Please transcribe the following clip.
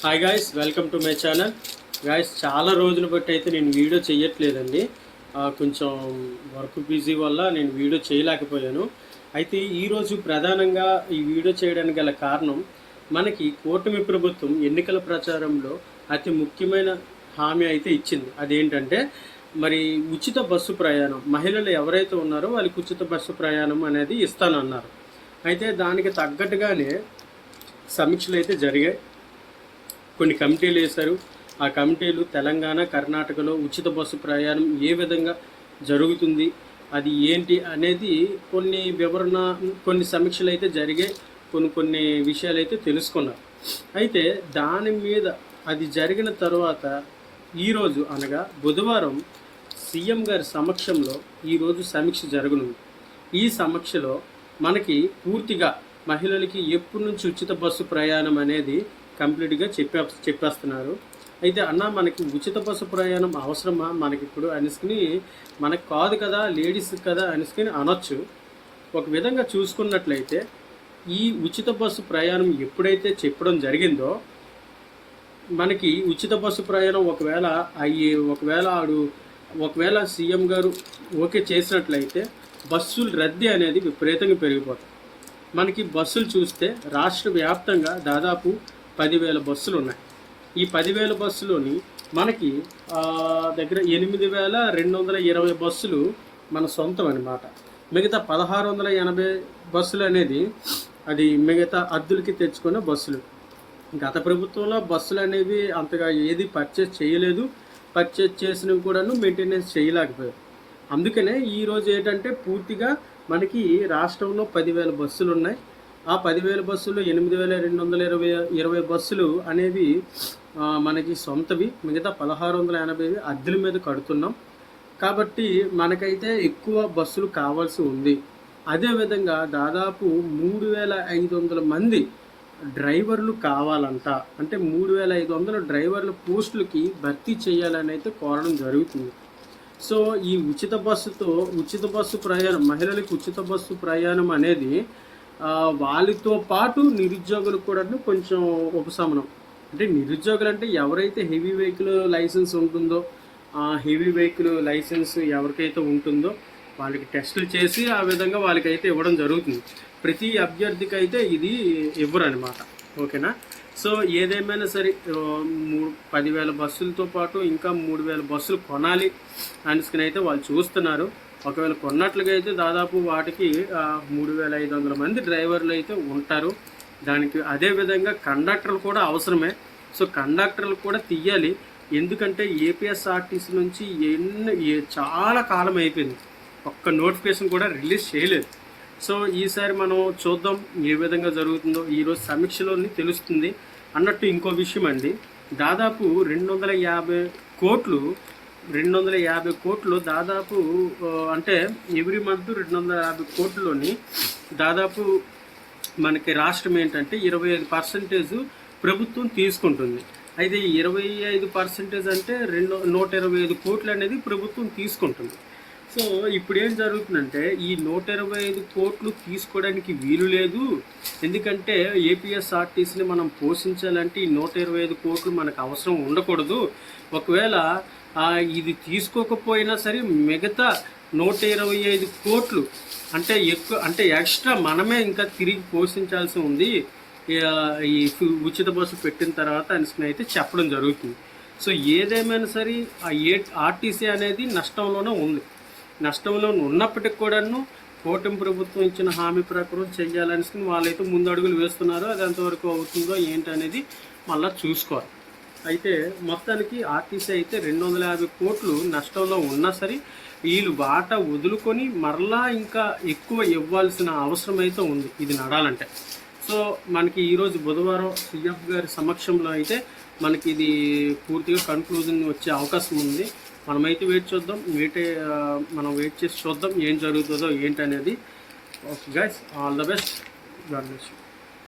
Hi guys, welcome to my channel. Guys, చాలా రోజులు బట్టి అయితే నేను వీడియో చేయట్లేదండి. కొంచెం వర్క్ బిజీ వల్ల నేను వీడియో చేయలేకపోయాను. అయితే ఈరోజు ప్రధానంగా ఈ వీడియో చేయడానికి గల కారణం, మనకి కూటమి ప్రభుత్వం ఎన్నికల ప్రచారంలో అతి ముఖ్యమైన హామీ అయితే ఇచ్చింది. అదేంటంటే మరి ఉచిత బస్సు ప్రయాణం, మహిళలు ఎవరైతే ఉన్నారో వాళ్ళకి ఉచిత బస్సు ప్రయాణం అనేది ఇస్తానన్నారు. అయితే దానికి తగ్గట్టుగానే సమీక్షలు అయితే జరిగాయి. కొన్ని కమిటీలు వేశారు. ఆ కమిటీలు తెలంగాణ, కర్ణాటకలో ఉచిత బస్సు ప్రయాణం ఏ విధంగా జరుగుతుంది, అది ఏంటి అనేది కొన్ని సమీక్షలు అయితే జరిగాయి. కొన్ని విషయాలు అయితే తెలుసుకున్నారు. అయితే దాని మీద అది జరిగిన తర్వాత ఈరోజు అనగా బుధవారం సీఎం గారి సమక్షంలో ఈరోజు సమీక్ష జరగనుంది. ఈ సమీక్షలో మనకి పూర్తిగా మహిళలకి ఎప్పటి నుంచి ఉచిత బస్సు ప్రయాణం అనేది కంప్లీట్గా చెప్పేస్తున్నారు. అయితే అన్న, మనకి ఉచిత బస్సు ప్రయాణం అవసరమా మనకి ఇప్పుడు అనుకుని, మనకు కాదు కదా, లేడీస్ కదా అనుకుని అనొచ్చు. ఒక విధంగా చూసుకున్నట్లయితే ఈ ఉచిత బస్సు ప్రయాణం ఎప్పుడైతే చెప్పడం జరిగిందో, మనకి ఉచిత బస్సు ప్రయాణం ఒకవేళ సీఎం గారు ఓకే చేసినట్లయితే బస్సుల రద్దీ అనేది విపరీతంగా పెరిగిపోతాయి. మనకి బస్సులు చూస్తే రాష్ట్ర వ్యాప్తంగా దాదాపు 10,000 బస్సులు ఉన్నాయి. ఈ 10,000 బస్సులోని మనకి దగ్గర 8,220 బస్సులు మన సొంతం అన్నమాట. మిగతా 1,680 బస్సులు అనేది అది మిగతా అద్దెలకి తెచ్చుకున్న బస్సులు. గత ప్రభుత్వంలో బస్సులు అనేవి అంతగా ఏది పర్చేస్ చేయలేదు. పర్చేస్ చేసినవి కూడాను మెయింటెనెన్స్ చేయలేకపోయారు. అందుకనే ఈరోజు ఏంటంటే పూర్తిగా మనకి రాష్ట్రంలో 10,000 బస్సులు ఉన్నాయి. ఆ 10,000 బస్సులు 8,220 బస్సులు అనేవి మనకి సొంతవి. మిగతా 1,680 అద్దెల మీద కడుతున్నాం. కాబట్టి మనకైతే ఎక్కువ బస్సులు కావాల్సి ఉంది. అదేవిధంగా దాదాపు 3,500 మంది డ్రైవర్లు కావాలంట. అంటే 3,500 డ్రైవర్ల పోస్టులకి భర్తీ చేయాలని అయితే కోరడం జరుగుతుంది. సో ఈ ఉచిత బస్సు ప్రయాణం, మహిళలకు ఉచిత బస్సు ప్రయాణం అనేది వాళ్ళతో పాటు నిరుద్యోగులకు కూడా కొంచెం ఉపశమనం. అంటే నిరుద్యోగులు అంటే ఎవరైతే హెవీ వెహికల్ లైసెన్స్ ఉంటుందో, హెవీ వెహికల్ లైసెన్స్ ఎవరికైతే ఉంటుందో వాళ్ళకి టెస్టులు చేసి ఆ విధంగా వాళ్ళకైతే ఇవ్వడం జరుగుతుంది. ప్రతి అభ్యర్థికి అయితే ఇది ఇవ్వరు అనమాట. ఓకేనా? సో ఏదేమైనా సరే 10,000 బస్సులతో పాటు ఇంకా 3,000 బస్సులు కొనాలి అనుకుని అయితే వాళ్ళు చూస్తున్నారు. ఒకవేళ కొన్నట్లుగా అయితే దాదాపు వాటికి 3,500 మంది డ్రైవర్లు అయితే ఉంటారు. దానికి అదేవిధంగా కండక్టర్లు కూడా అవసరమే. సో కండక్టర్లు కూడా తీయాలి. ఎందుకంటే ఏపీఎస్ఆర్టీసీ నుంచి చాలా కాలం అయిపోయింది, ఒక్క నోటిఫికేషన్ కూడా రిలీజ్ చేయలేదు. సో ఈసారి మనం చూద్దాం ఏ విధంగా జరుగుతుందో. ఈరోజు సమీక్షలోని తెలుస్తుంది. అన్నట్టు ఇంకో విషయం అండి, దాదాపు 250 కోట్లు దాదాపు, అంటే ఎవ్రీ మంత్ 250 కోట్లలోని దాదాపు మనకి రాష్ట్రం ఏంటంటే 25% ప్రభుత్వం తీసుకుంటుంది. అయితే 25% అంటే 125 కోట్లు అనేది ప్రభుత్వం తీసుకుంటుంది. సో ఇప్పుడు ఏం జరుగుతుందంటే ఈ 125 కోట్లు తీసుకోవడానికి వీలు లేదు. ఎందుకంటే ఏపీఎస్ఆర్టీసీని మనం పోషించాలంటే ఈ 125 కోట్లు మనకు అవసరం ఉండకూడదు. ఒకవేళ ఇది తీసుకోకపోయినా సరే మిగతా 125 కోట్లు అంటే ఎక్స్ట్రా మనమే ఇంకా తిరిగి పోషించాల్సి ఉంది ఈ ఉచిత బస్సు పెట్టిన తర్వాత అనుకుని అయితే చెప్పడం జరుగుతుంది. సో ఏదేమైనా సరే ఆర్టీసీ అనేది నష్టంలోనే ఉంది. నష్టంలో ఉన్నప్పటికి కూడాను కూటమి ప్రభుత్వం ఇచ్చిన హామీ ప్రకారం చెయ్యాలనుకుని వాళ్ళైతే ముందు అడుగులు వేస్తున్నారు. అది ఎంతవరకు అవుతుందో ఏంటనేది మళ్ళీ చూసుకోవాలి. అయితే మొత్తానికి ఆర్టీసీ అయితే 250 కోట్లు నష్టంలో ఉన్నా సరే వీళ్ళు వాటా వదులుకొని మరలా ఇంకా ఎక్కువ ఇవ్వాల్సిన అవసరం అయితే ఉంది ఇది నడాలంటే. సో మనకి ఈరోజు బుధవారం సీఎం గారి సమక్షంలో అయితే మనకి ఇది పూర్తిగా కన్క్లూజన్ వచ్చే అవకాశం ఉంది. మనమైతే మనం వెయిట్ చేసి చూద్దాం ఏం జరుగుతుందో ఏంటనేది. Okay guys, all the best. God bless you.